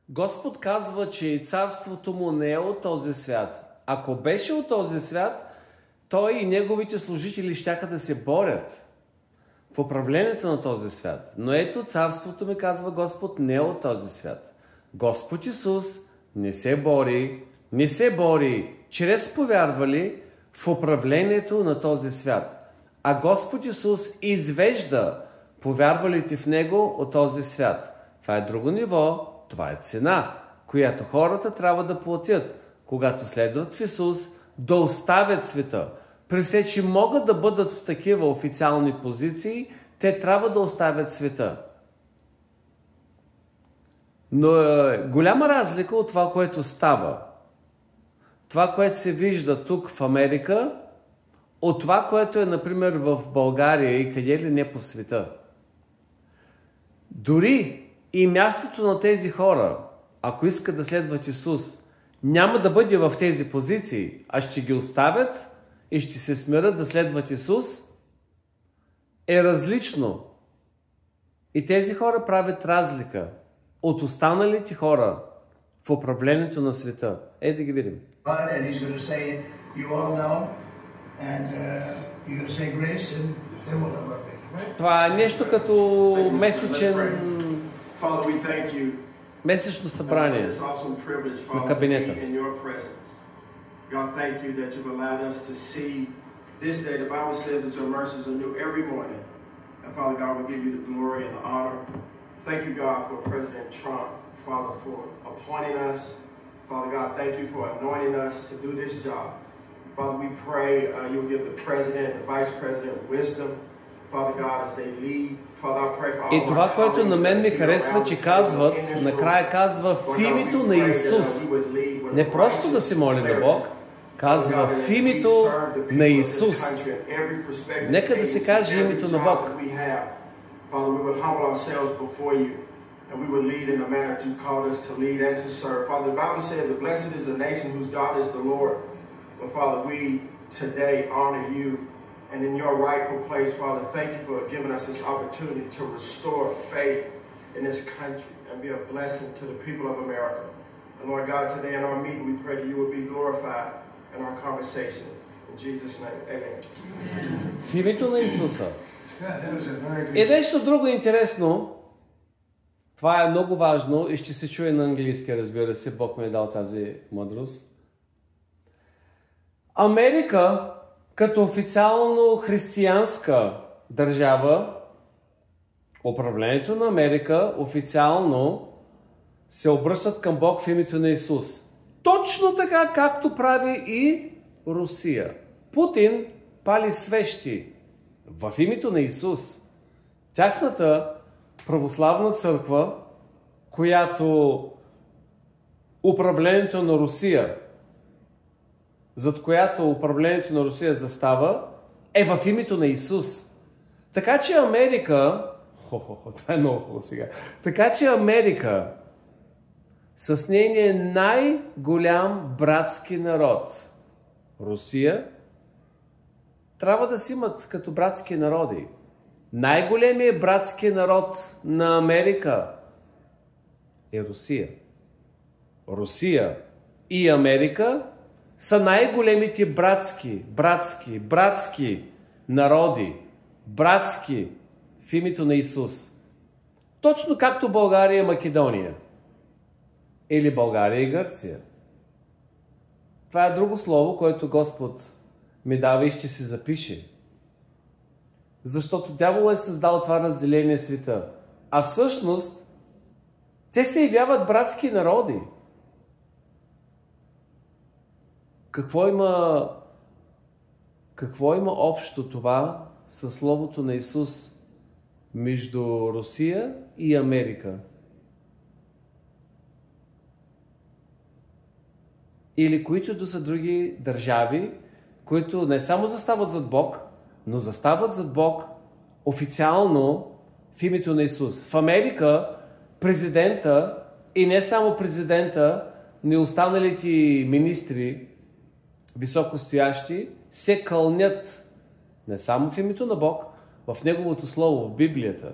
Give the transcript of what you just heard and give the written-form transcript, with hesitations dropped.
Господ казва, че царството му не е от този свят. Ако беше от този свят, той и неговите служители щяха да се борят в управлението на този свят. Но ето царството ми, казва Господ, не е от този свят. Господ Исус не се бори чрез повярвали в управлението на този свят. А Господ Исус извежда повярвалите в Него от този свят. Това е друго ниво, това е цена, която хората трябва да платят, когато следват в Исус, да оставят света. При все, че могат да бъдат в такива официални позиции, те трябва да оставят света. Но е голяма разлика от това, което става. Това, което се вижда тук в Америка, от това, което е, например, в България и къде ли не по света. Дори и мястото на тези хора, ако искат да следват Исус, няма да бъде в тези позиции, а ще ги оставят и ще се смират да следват Исус, е различно. И тези хора правят разлика от останалите хора в управлението на света. Да ги видим. Това е нещо като месечно събрание на кабинета. God, thank you that you've allowed us to see this day. The Bible says that your mercies are new every morning. And Father God, we give you the glory and the honor. Thank you, God, for President Trump, Father, for appointing us. Father God, thank you for anointing us to do this job. Father, we pray you'll give the President, the Vice President wisdom. Father God, as they lead. Father, I pray for all. И това, което на мен ми харесва, че казват, накрая казва в името на Исус. Не просто да се моли на Бог, казва в името на Исус. Нека да се каже името на Бог. And we would lead in the manner that you've called us to lead and to serve. Father, the Bible says that blessed is the nation whose God is the Lord. But Father, we today honor you. And in your rightful place, Father, thank you for giving us this opportunity to restore faith in this country and be a blessing to the people of America. And Lord God, today in our meeting, we pray that you will be glorified in our conversation. In Jesus' name, amen. В името на Исуса. И нещо друго интересно, това е много важно и ще се чуе на английски, разбира се, Бог ми е дал тази мъдрост. Америка, като официално християнска държава, управлението на Америка официално се обръщат към Бог в името на Исус. Точно така, както прави и Русия. Путин пали свещи в името на Исус. Тяхната православна църква, която управлението на Русия, зад която управлението на Русия застава, е в името на Исус. Така че Америка... това е много хубаво сега. Така че Америка с нейния най-голям братски народ, Русия, трябва да си имат като братски народи. Най-големият братски народ на Америка е Русия. Русия и Америка са най-големите братски народи, братски в името на Исус. Точно както България и Македония. Или България и Гърция. Това е друго слово, което Господ ми дава и ще се запише. Защото дяволът е създал това разделение в света. А всъщност, те се явяват братски народи. Какво има общо това със Словото на Исус между Русия и Америка? Или които да са други държави, които не само застават зад Бог, но застават зад Бог официално в името на Исус. В Америка президента и не само президента, но и останалите министри, високостоящи, се кълнят не само в името на Бог, в Неговото Слово, в Библията.